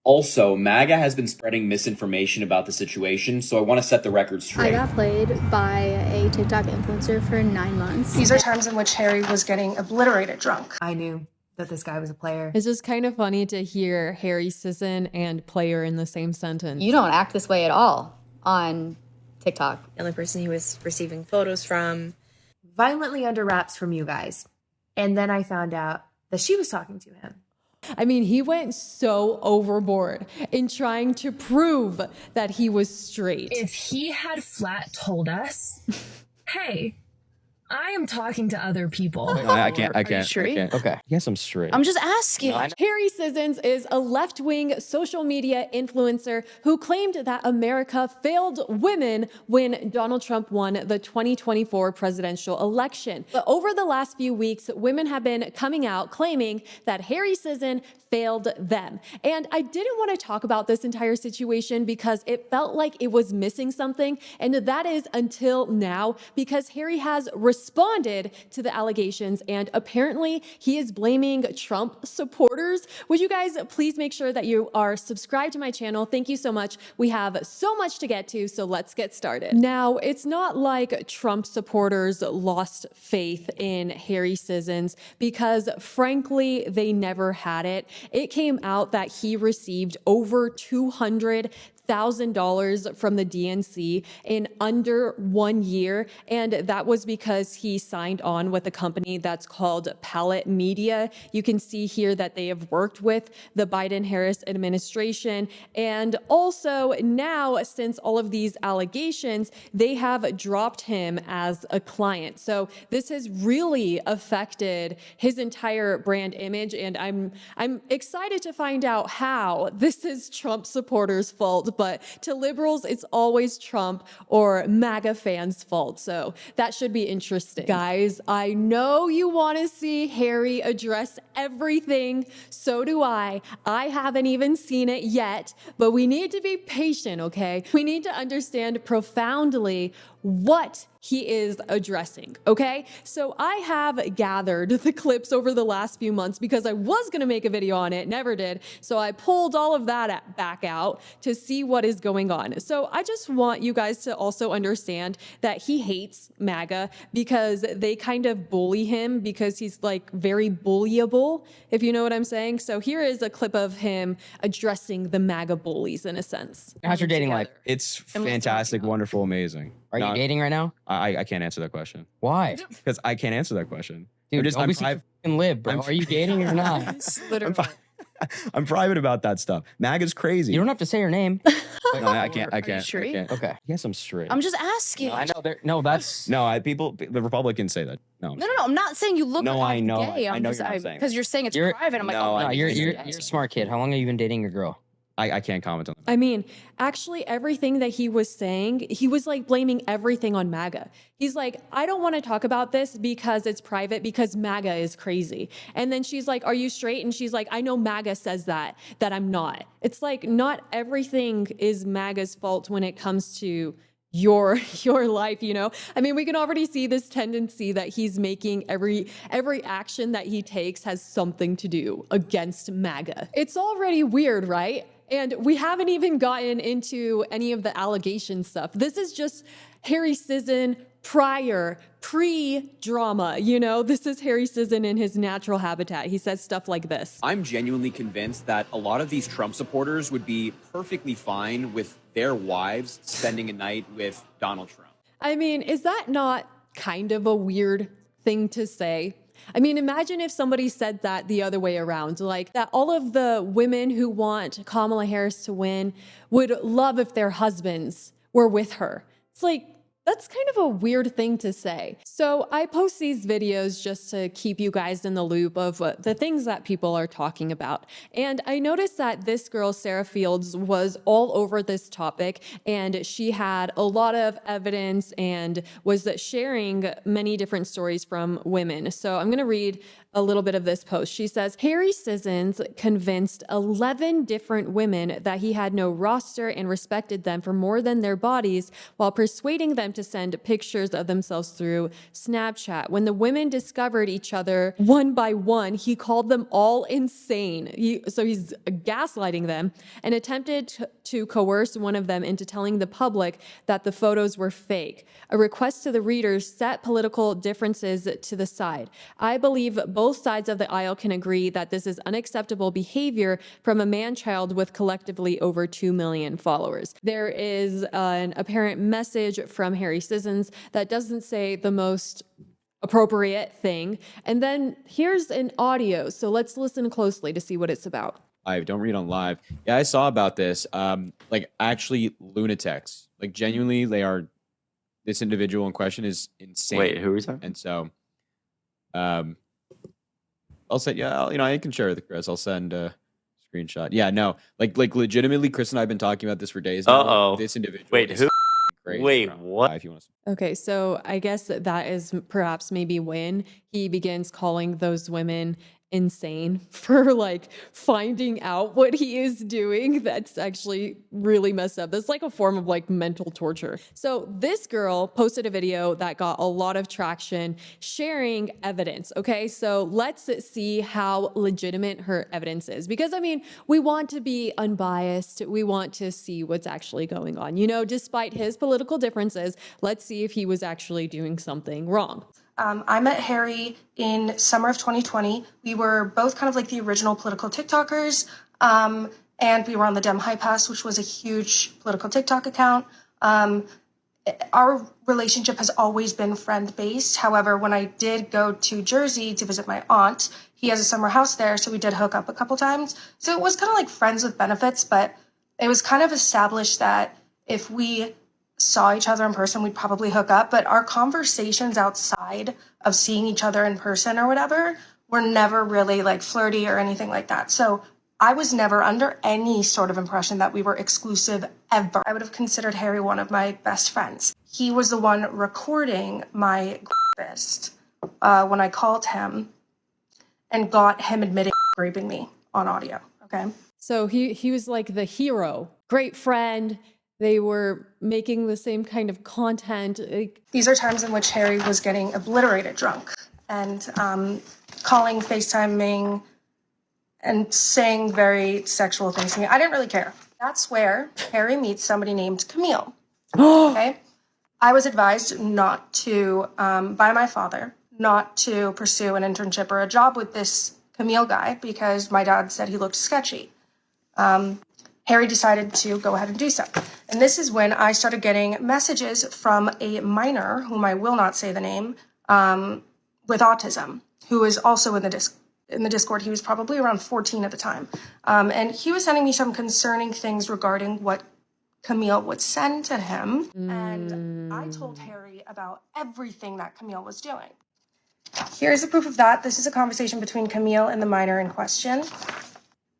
Also, MAGA has been spreading misinformation about the situation, so I want to set the record straight. I got played by a TikTok influencer for 9 months. These are times in which Harry was getting obliterated drunk. I knew that this guy was a player. It's just kind of funny to hear Harry Sisson and player in the same sentence. You don't act this way at all on TikTok. The only person he was receiving photos from. Violently under wraps from you guys. And then I found out that she was talking to him. I mean, he went so overboard in trying to prove that he was straight. If he had flat told us, hey, I am talking to other people. I can't. straight? Okay. Yes, I'm straight. I'm just asking. Harry Sisson is a left-wing social media influencer who claimed that America failed women when Donald Trump won the 2024 presidential election. But over the last few weeks, women have been coming out claiming that Harry Sisson failed them. And I didn't want to talk about this entire situation because it felt like it was missing something. And that is until now, because Harry has responded to the allegations and apparently he is blaming Trump supporters. Would you guys please make sure that you are subscribed to my channel? Thank you so much. We have so much to get to, so let's get started. Now, it's not like Trump supporters lost faith in Harry Sisson because frankly, they never had it. It came out that he received over $200,000 from the DNC in under 1 year. And that was because he signed on with a company that's called Palette Media. You can see here that they have worked with the Biden-Harris administration. And also now, since all of these allegations, they have dropped him as a client. So this has really affected his entire brand image. And I'm excited to find out how this is Trump supporters' fault. But to liberals, it's always Trump or MAGA fans' fault. So that should be interesting. Guys, I know you want to see Harry address everything. So do I. I haven't even seen it yet, but we need to be patient, okay? We need to understand profoundly what he is addressing, okay? So I have gathered the clips over the last few months because I was gonna make a video on it, never did. So I pulled all of that back out to see what is going on. So I just want you guys to also understand that he hates MAGA because they kind of bully him because he's like very bullyable, if you know what I'm saying. So here is a clip of him addressing the MAGA bullies in a sense. How's your dating life? It's fantastic, wonderful, amazing. Are you dating right now? I can't answer that question. Why? Because I can't answer that question. Dude, I'm live, bro. Are you dating or not? I'm private about that stuff. MAGA's crazy. You don't have to say your name. No, I can't. I can't. straight? Okay. Yes, I'm straight. I'm just asking. No, I know. No, that's No, the Republicans say that. No. No. I'm not saying you look No, like I know. gay. I know you're not saying because you're saying it's You're- private. I'm like, No, oh, no, you're you're a smart kid. How long have you been dating your girl? I can't comment on that. I mean, actually, everything that he was saying, he was like blaming everything on MAGA. He's like, I don't want to talk about this because it's private because MAGA is crazy. And then she's like, are you straight? And she's like, I know MAGA says that I'm not. It's like, not everything is MAGA's fault when it comes to your life, you know? I mean, we can already see this tendency that he's making every action that he takes has something to do against MAGA. It's already weird, right? And we haven't even gotten into any of the allegation stuff. This is just Harry Sisson pre-drama, you know? This is Harry Sisson in his natural habitat. He says stuff like this. I'm genuinely convinced that a lot of these Trump supporters would be perfectly fine with their wives spending a night with Donald Trump. I mean, is that not kind of a weird thing to say? I mean, imagine if somebody said that the other way around, like that all of the women who want Kamala Harris to win would love if their husbands were with her. It's like, that's kind of a weird thing to say. So I post these videos just to keep you guys in the loop of the things that people are talking about. And I noticed that this girl, Sarah Fields, was all over this topic and she had a lot of evidence and was sharing many different stories from women. So I'm gonna read a little bit of this post. She says, Harry Sisson convinced 11 different women that he had no roster and respected them for more than their bodies while persuading them to send pictures of themselves through Snapchat. When the women discovered each other one by one, he called them all insane. So he's gaslighting them and attempted to coerce one of them into telling the public that the photos were fake. A request to the readers set political differences to the side. I believe both sides of the aisle can agree that this is unacceptable behavior from a man-child with collectively over 2 million followers. There is an apparent message from Harry Sisson that doesn't say the most appropriate thing. And then here's an audio. So let's listen closely to see what it's about. Live, don't read on live. Yeah, I saw about this. Like actually lunatics. Like genuinely, this individual in question is insane. Wait, who is that? And so, I'll send, I can share with Chris. I'll send a screenshot. Yeah, no, like legitimately, Chris and I have been talking about this for days now. Uh-oh. This individual. Wait, is who? crazy, Wait, bro. what? If you want to. Okay, so I guess that is perhaps maybe when he begins calling those women insane for like finding out what he is doing. That's actually really messed up. That's like a form of like mental torture. So this girl posted a video that got a lot of traction sharing evidence. Okay, so let's see how legitimate her evidence is, because I mean, we want to be unbiased. We want to see what's actually going on. You know, despite his political differences, let's see if he was actually doing something wrong. I met Harry in summer of 2020. We were both kind of like the original political TikTokers, and we were on the Dem High Pass, which was a huge political TikTok account. Our relationship has always been friend-based. However, when I did go to Jersey to visit my aunt, he has a summer house there, so we did hook up a couple times. So it was kind of like friends with benefits, but it was kind of established that if we saw each other in person, we'd probably hook up. But our conversations outside of seeing each other in person or whatever were never really like flirty or anything like that. So I was never under any sort of impression that we were exclusive ever. I would have considered Harry one of my best friends. He was the one recording my rapist when I called him and got him admitting raping me on audio, okay? So he was like the hero, great friend. They were making the same kind of content. These are times in which Harry was getting obliterated drunk and calling, FaceTiming, and saying very sexual things to me. I didn't really care. That's where Harry meets somebody named Camille. Okay? I was advised not to, by my father, not to pursue an internship or a job with this Camille guy because my dad said he looked sketchy. Harry decided to go ahead and do so. And this is when I started getting messages from a minor, whom I will not say the name, with autism, who is also in the Discord. He was probably around 14 at the time. And he was sending me some concerning things regarding what Camille would send to him. And I told Harry about everything that Camille was doing. Here's the proof of that. This is a conversation between Camille and the minor in question.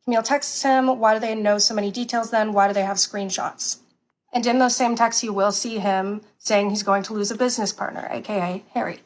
Camille texts him, why do they know so many details then? Why do they have screenshots? And in those same texts, you will see him saying he's going to lose a business partner, aka Harry.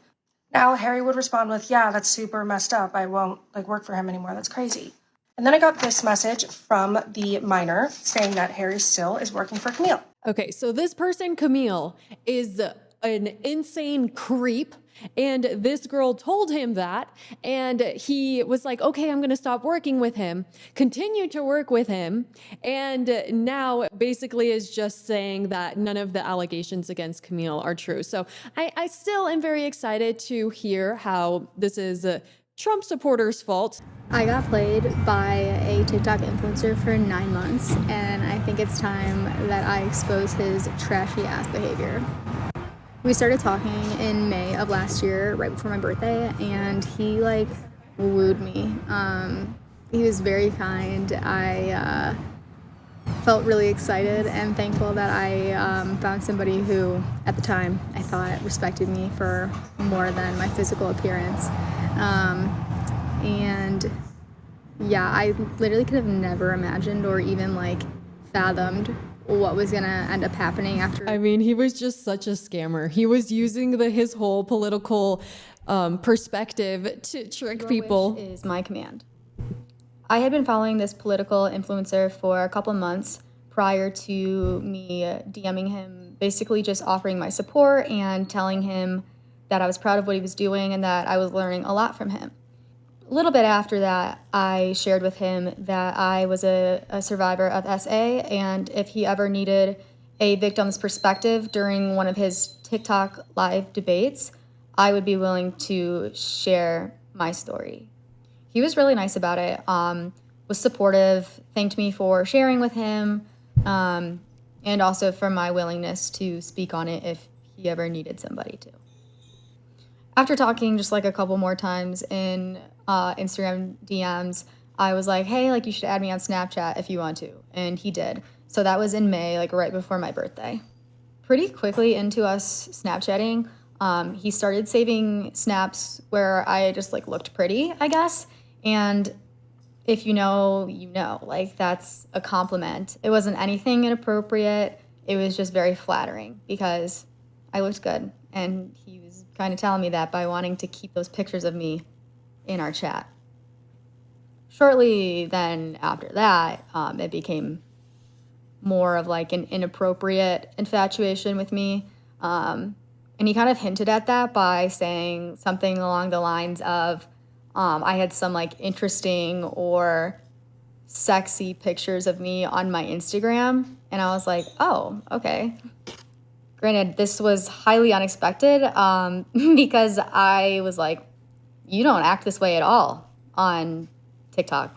Now, Harry would respond with, yeah, that's super messed up. I won't work for him anymore. That's crazy. And then I got this message from the minor saying that Harry still is working for Camille. Okay, so this person, Camille, is an insane creep. And this girl told him that, and he was like, okay, I'm going to stop working with him, continued to work with him, and now basically is just saying that none of the allegations against Camille are true. So I still am very excited to hear how this is Trump supporters' fault. I got played by a TikTok influencer for 9 months, and I think it's time that I expose his trashy ass behavior. We started talking in May of last year, right before my birthday, and he wooed me. He was very kind. I felt really excited and thankful that I found somebody who, at the time, I thought respected me for more than my physical appearance. And yeah, I literally could have never imagined or even fathomed what was gonna end up happening after. I mean, he was just such a scammer. He was using his whole political perspective to trick Your people. wish is my command. I had been following this political influencer for a couple months prior to me DMing him, basically just offering my support and telling him that I was proud of what he was doing and that I was learning a lot from him. A little bit after that, I shared with him that I was a survivor of SA, and if he ever needed a victim's perspective during one of his TikTok live debates, I would be willing to share my story. He was really nice about it, was supportive, thanked me for sharing with him, and also for my willingness to speak on it if he ever needed somebody to. After talking just like a couple more times in Instagram DMs, I was like, hey, like you should add me on Snapchat if you want to. And he did. So that was in May, like right before my birthday. Pretty quickly into us Snapchatting, he started saving snaps where I just like looked pretty, I guess. And if you know, you know, like that's a compliment. It wasn't anything inappropriate. It was just very flattering because I looked good. And he was kind of telling me that by wanting to keep those pictures of me in our chat. Shortly then after that, it became more of like an inappropriate infatuation with me. And he kind of hinted at that by saying something along the lines of, I had some like interesting or sexy pictures of me on my Instagram. And I was like, oh, okay. Granted, this was highly unexpected because I was like, you don't act this way at all on TikTok.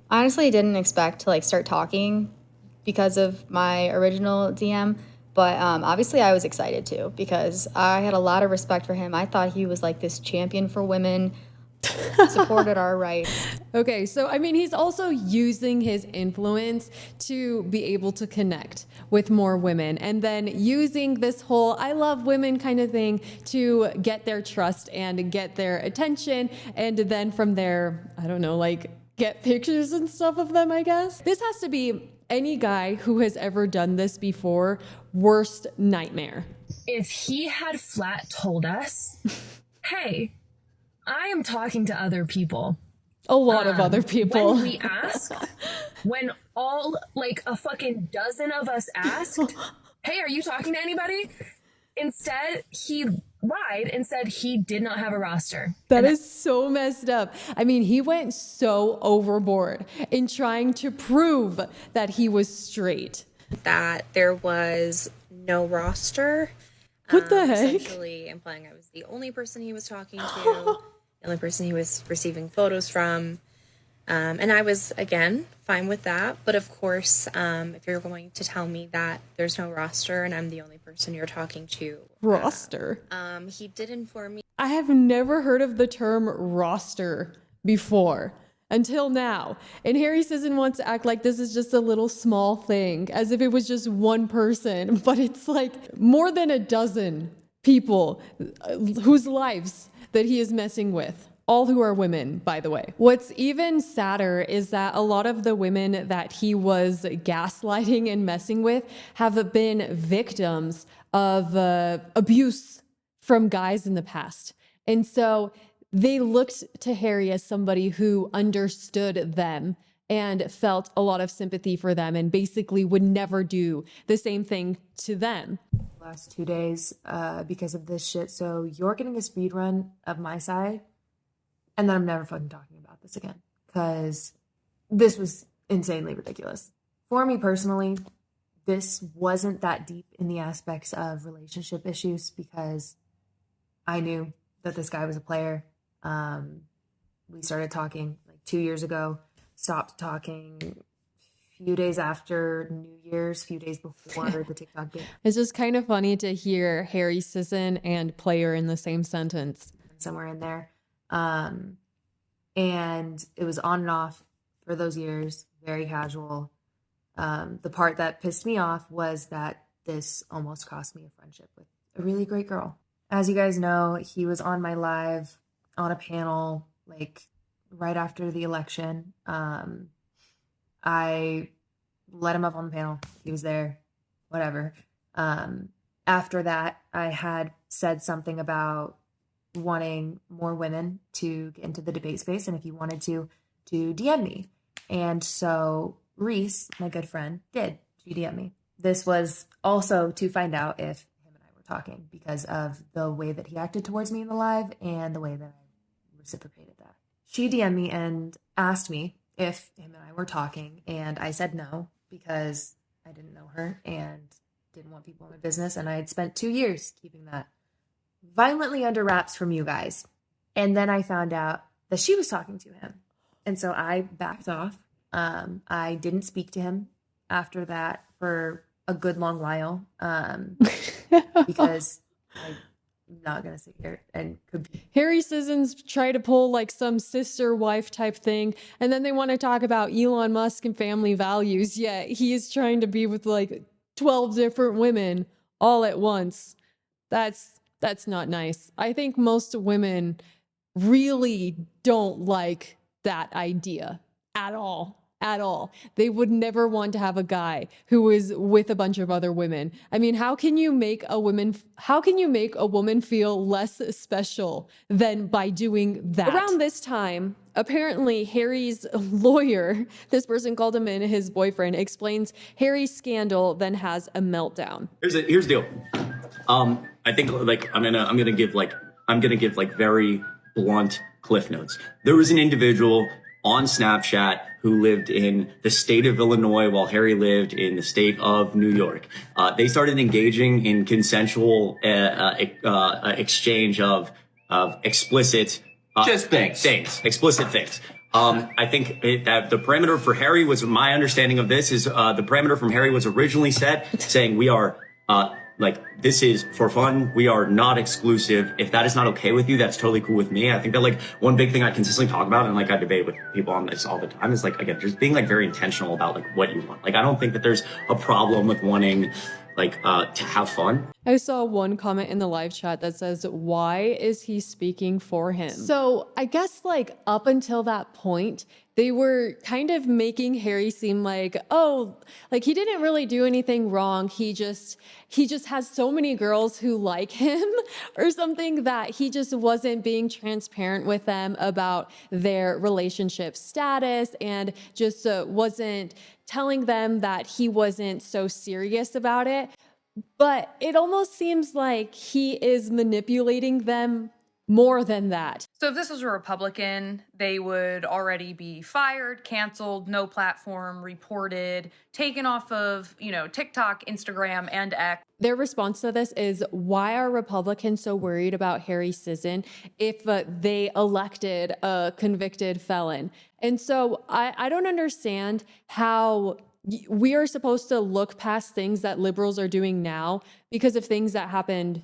I honestly didn't expect to like start talking because of my original DM, but obviously I was excited too because I had a lot of respect for him. I thought he was like this champion for women, supported our rights. Okay, so I mean, he's also using his influence to be able to connect with more women and then using this whole I love women kind of thing to get their trust and get their attention. And then from there, I don't know, like get pictures and stuff of them, I guess. This has to be any guy who has ever done this before, worst nightmare. If he had flat told us, hey, I am talking to other people. A lot of other people. When we asked, when all, like a fucking dozen of us asked, hey, are you talking to anybody? Instead, he lied and said he did not have a roster. That is so messed up. I mean, he went so overboard in trying to prove that he was straight. That there was no roster. What the heck? Essentially implying I was the only person he was talking to. The only person he was receiving photos from. And I was, again, fine with that. But of course, if you're going to tell me that there's no roster and I'm the only person you're talking to. Roster? He did inform me. I have never heard of the term roster before until now. And Harry Sisson wants to act like this is just a little small thing, as if it was just one person. But it's like more than a dozen people whose lives that he is messing with, all who are women, by the way. What's even sadder is that a lot of the women that he was gaslighting and messing with have been victims of abuse from guys in the past. And so they looked to Harry as somebody who understood them and felt a lot of sympathy for them and basically would never do the same thing to them. Last 2 days because of this shit. So you're getting a speed run of my side, and then I'm never fucking talking about this again because this was insanely ridiculous. For me personally, this wasn't that deep in the aspects of relationship issues because I knew that this guy was a player. We started talking like 2 years ago, stopped talking few days after New Year's, few days before the TikTok game. It's just kind of funny to hear Harry Sisson and player in the same sentence. Somewhere in there. And it was on and off for those years, very casual. The part that pissed me off was that this almost cost me a friendship with a really great girl. As you guys know, he was on my live on a panel like right after the election. I let him up on the panel. He was there, whatever. After that, I had said something about wanting more women to get into the debate space, and if you wanted to DM me. And so Reese, my good friend, did. She DM'd me. This was also to find out if him and I were talking because of the way that he acted towards me in the live and the way that I reciprocated that. She DM'd me and asked me if him and I were talking, and I said no because I didn't know her and didn't want people in my business, and I had spent 2 years keeping that violently under wraps from you guys. And then I found out that she was talking to him. And so I backed off. I didn't speak to him after that for a good long while because I'm not going to sit here and compete. Harry Sisson's try to pull like some sister wife type thing, and then they want to talk about Elon Musk and family values, yet he is trying to be with like 12 different women all at once. That's not nice. I think most women really don't like that idea at all. At all. They would never want to have a guy who is with a bunch of other women. I mean, how can you make a woman feel less special than by doing that? Around this time, apparently Harry's lawyer, this person called him in, his boyfriend, explains Harry's scandal, then has a meltdown. Here's the deal. I think like I'm gonna give very blunt cliff notes. There was an individual on Snapchat who lived in the state of Illinois while Harry lived in the state of New York. They started engaging in consensual exchange of explicit explicit things. I think that the parameter for Harry was, my understanding of this is, the parameter from Harry was originally set saying we are this is for fun. We are not exclusive. If that is not okay with you, that's totally cool with me. I think that like one big thing I consistently talk about and like I debate with people on this all the time is like, again, just being like very intentional about like what you want. Like, I don't think that there's a problem with wanting to have fun. I saw one comment in the live chat that says, why is he speaking for him? So I guess like up until that point, they were kind of making Harry seem like, oh, like he didn't really do anything wrong. He just has so many girls who like him or something that he just wasn't being transparent with them about their relationship status and just wasn't telling them that he wasn't so serious about it. But it almost seems like he is manipulating them more than that. So if this was a Republican, they would already be fired, canceled, no platform, reported, taken off of, TikTok, Instagram, and X. Their response to this is, why are Republicans so worried about Harry Sisson if they elected a convicted felon? And so I don't understand how we are supposed to look past things that liberals are doing now because of things that happened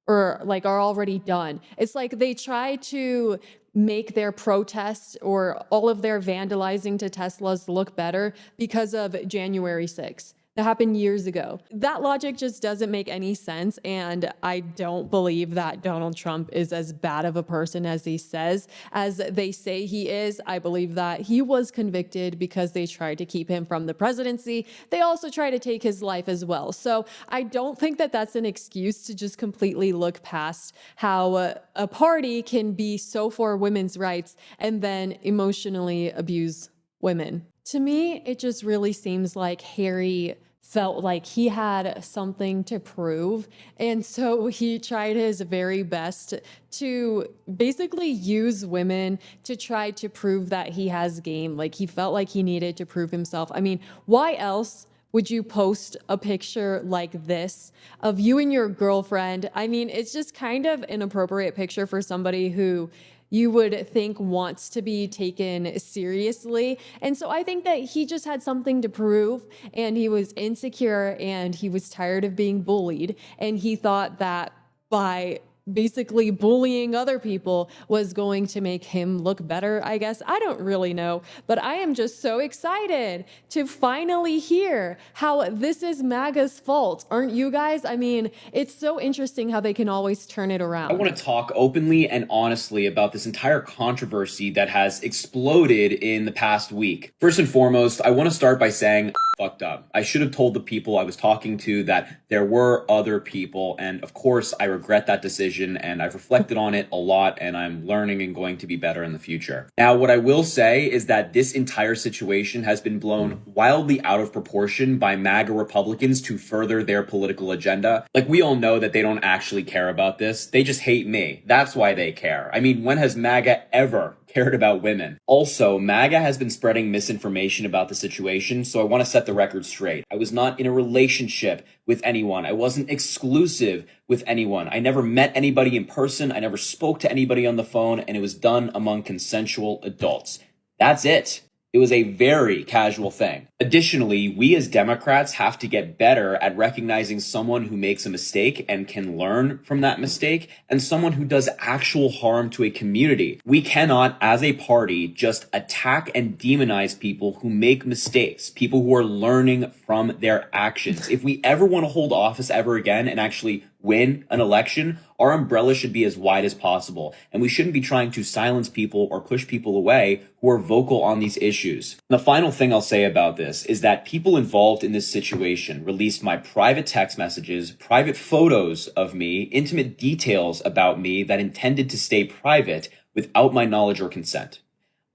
or like are already done. It's like they try to make their protests or all of their vandalizing to Teslas look better because of January 6th. That happened years ago. That logic just doesn't make any sense, and I don't believe that Donald Trump is as bad of a person as he says, as they say he is. I believe that he was convicted because they tried to keep him from the presidency. They also try to take his life as well. So I don't think that that's an excuse to just completely look past how a party can be so for women's rights and then emotionally abuse women. To me, it just really seems like Harry felt like he had something to prove. And so he tried his very best to basically use women to try to prove that he has game. Like he felt like he needed to prove himself. I mean, why else would you post a picture like this of you and your girlfriend? I mean, it's just kind of an inappropriate picture for somebody who you would think wants to be taken seriously. And so I think that he just had something to prove, and he was insecure and he was tired of being bullied. And he thought that by basically bullying other people was going to make him look better, I guess. I don't really know, but I am just so excited to finally hear how this is MAGA's fault. Aren't you guys? I mean, it's so interesting how they can always turn it around. I want to talk openly and honestly about this entire controversy that has exploded in the past week. First and foremost, I want to start by saying fucked up. I should have told the people I was talking to that there were other people, and of course I regret that decision, and I've reflected on it a lot, and I'm learning and going to be better in the future. Now, what I will say is that this entire situation has been blown wildly out of proportion by MAGA Republicans to further their political agenda. Like, we all know that they don't actually care about this. They just hate me. That's why they care. I mean, when has MAGA ever cared about women? Also, MAGA has been spreading misinformation about the situation, so I want to set the record straight. I was not in a relationship with anyone. I wasn't exclusive with anyone. I never met anybody in person. I never spoke to anybody on the phone, and it was done among consensual adults. That's it. It was a very casual thing. Additionally, we as Democrats have to get better at recognizing someone who makes a mistake and can learn from that mistake, and someone who does actual harm to a community. We cannot, as a party, just attack and demonize people who make mistakes, people who are learning from their actions. If we ever want to hold office ever again and actually win an election, our umbrella should be as wide as possible, and we shouldn't be trying to silence people or push people away who are vocal on these issues. And the final thing I'll say about this is that people involved in this situation released my private text messages, private photos of me, intimate details about me that intended to stay private without my knowledge or consent.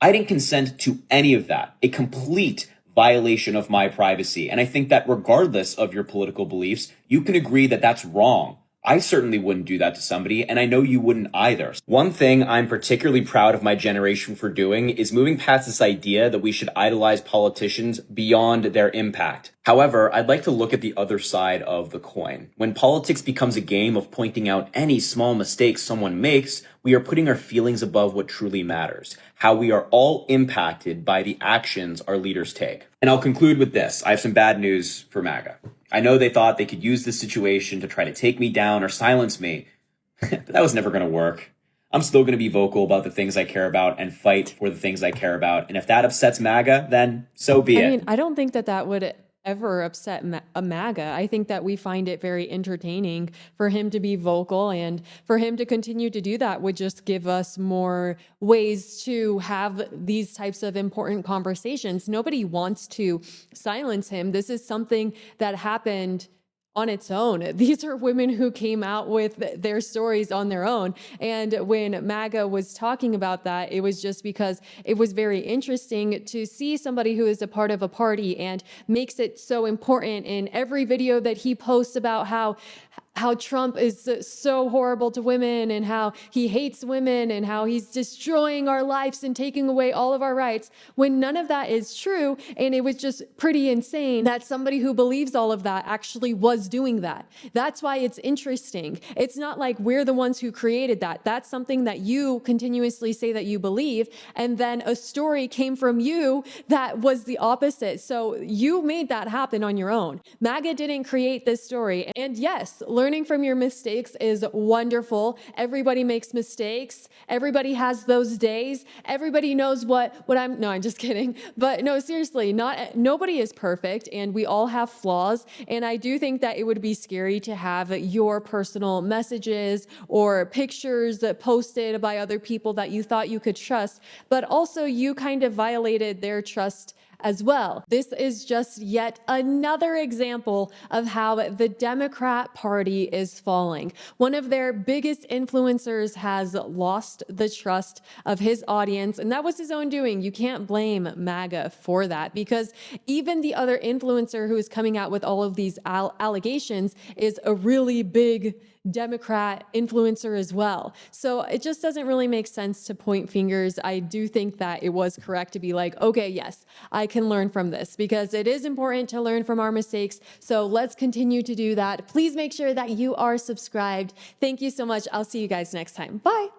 I didn't consent to any of that. A complete violation of my privacy. And I think that regardless of your political beliefs, you can agree that that's wrong. I certainly wouldn't do that to somebody, and I know you wouldn't either. One thing I'm particularly proud of my generation for doing is moving past this idea that we should idolize politicians beyond their impact. However, I'd like to look at the other side of the coin. When politics becomes a game of pointing out any small mistake someone makes, we are putting our feelings above what truly matters, how we are all impacted by the actions our leaders take. And I'll conclude with this. I have some bad news for MAGA. I know they thought they could use this situation to try to take me down or silence me, but that was never going to work. I'm still going to be vocal about the things I care about and fight for the things I care about. And if that upsets MAGA, then so be it. I mean, I don't think that that would ever upset a MAGA. I think that we find it very entertaining for him to be vocal, and for him to continue to do that would just give us more ways to have these types of important conversations. Nobody wants to silence him. This is something that happened on its own. These are women who came out with their stories on their own. And when MAGA was talking about that, it was just because it was very interesting to see somebody who is a part of a party and makes it so important in every video that he posts about how Trump is so horrible to women and how he hates women and how he's destroying our lives and taking away all of our rights, when none of that is true. And it was just pretty insane that somebody who believes all of that actually was doing that. That's why it's interesting. It's not like we're the ones who created that. That's something that you continuously say that you believe. And then a story came from you that was the opposite. So you made that happen on your own. MAGA didn't create this story. And yes, learning from your mistakes is wonderful. Everybody makes mistakes. Everybody has those days. Everybody knows I'm just kidding. But no, seriously, nobody is perfect, and we all have flaws. And I do think that it would be scary to have your personal messages or pictures posted by other people that you thought you could trust, but also you kind of violated their trust as well. This is just yet another example of how the Democrat Party is falling. One of their biggest influencers has lost the trust of his audience, and that was his own doing. You can't blame MAGA for that, because even the other influencer who is coming out with all of these allegations is a really big Democrat influencer as well. So it just doesn't really make sense to point fingers. I do think that it was correct to be like, okay, yes, I can learn from this, because it is important to learn from our mistakes. So let's continue to do that. Please make sure that you are subscribed. Thank you so much. I'll see you guys next time. Bye.